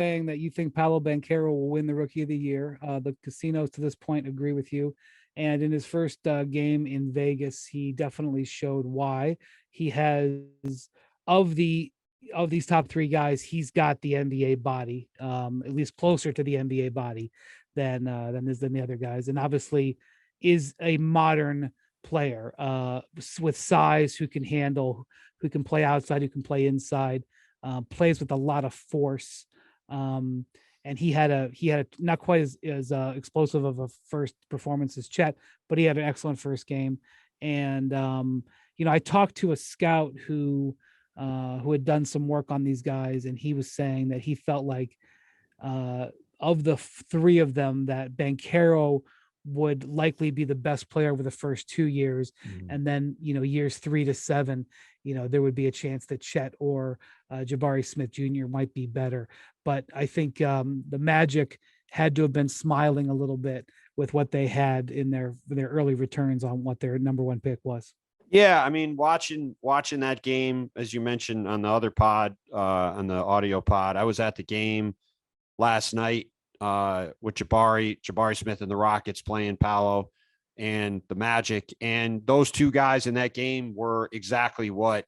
saying that you think Paolo Banchero will win the Rookie of the Year. The casinos to this point agree with you. And in his first game in Vegas, he definitely showed why. He has of the of these top three guys, he's got the NBA body, at least closer to the NBA body than the other guys, and obviously is a modern player with size who can handle, who can play outside, who can play inside, plays with a lot of force. And he had a not quite as explosive of a first performance as Chet, but he had an excellent first game. And I talked to a scout who had done some work on these guys, and he was saying that he felt like of the three of them, that Banchero would likely be the best player over the first 2 years. And then, years 3 to 7, there would be a chance that Chet or Jabari Smith Jr. might be better. But I think the Magic had to have been smiling a little bit with what they had in their early returns on what their number one pick was. Yeah, I mean, watching that game, as you mentioned on the other pod, on the audio pod, I was at the game last night with Jabari Smith and the Rockets playing Paolo and the Magic. And those two guys in that game were exactly what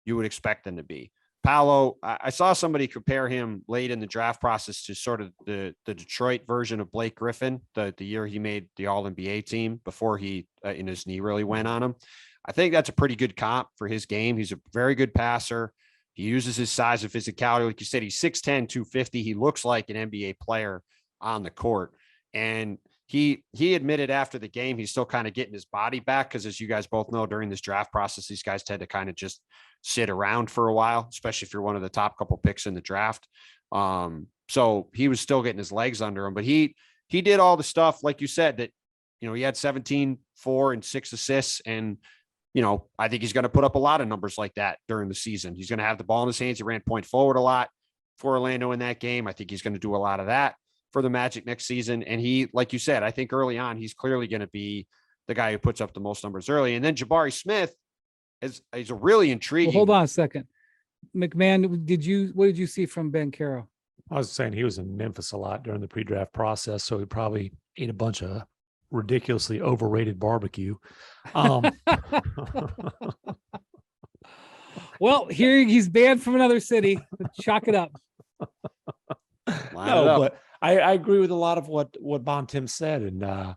you would expect them to be. Paolo, I saw somebody compare him late in the draft process to sort of the Detroit version of Blake Griffin, the year he made the All-NBA team before he in his knee really went on him. I think that's a pretty good comp for his game. He's a very good passer. He uses his size and physicality. Like you said, he's 6'10", 250. He looks like an NBA player on the court. And he admitted after the game, he's still kind of getting his body back because, as you guys both know, during this draft process, these guys tend to kind of just sit around for a while, especially if you're one of the top couple picks in the draft. So he was still getting his legs under him, but he did all the stuff, like you said, that, he had 17, 4 and 6 assists. And, I think he's going to put up a lot of numbers like that during the season. He's going to have the ball in his hands. He ran point forward a lot for Orlando in that game. I think he's going to do a lot of that for the Magic next season. And he, like you said, I think early on, he's clearly going to be the guy who puts up the most numbers early. And then Jabari Smith is a really intriguing. Well, hold on a second. MacMahon, what did you see from Banchero? I was saying he was in Memphis a lot during the pre-draft process, so he probably ate a bunch of ridiculously overrated barbecue. Well, here he's banned from another city. Chalk it up. But I agree with a lot of what Bontemps said. And I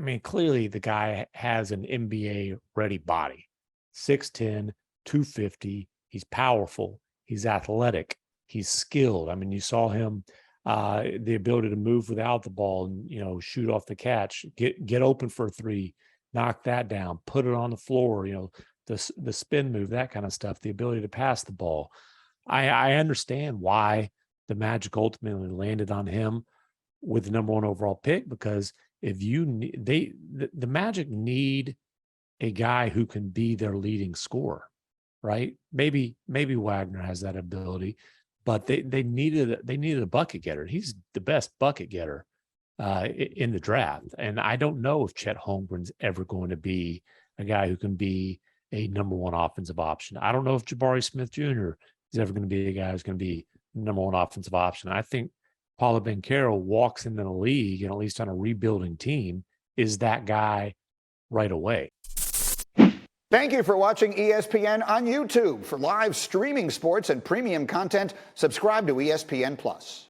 mean, clearly the guy has an NBA ready body. 6'10", 250. He's powerful. He's athletic. He's skilled. I mean, you saw him, the ability to move without the ball and, shoot off the catch, get open for a three, knock that down, put it on the floor, the spin move, that kind of stuff, the ability to pass the ball. I understand why the Magic ultimately landed on him with the number one overall pick, because if the Magic need a guy who can be their leading scorer, right? Maybe Wagner has that ability, but they needed a bucket getter. He's the best bucket getter in the draft. And I don't know if Chet Holmgren's ever going to be a guy who can be a number one offensive option. I don't know if Jabari Smith Jr. is ever going to be a guy who's going to be number one offensive option. I think Paolo Banchero walks into the league, and at least on a rebuilding team, is that guy right away. Thank you for watching ESPN on YouTube. For live streaming sports and premium content, subscribe to ESPN+.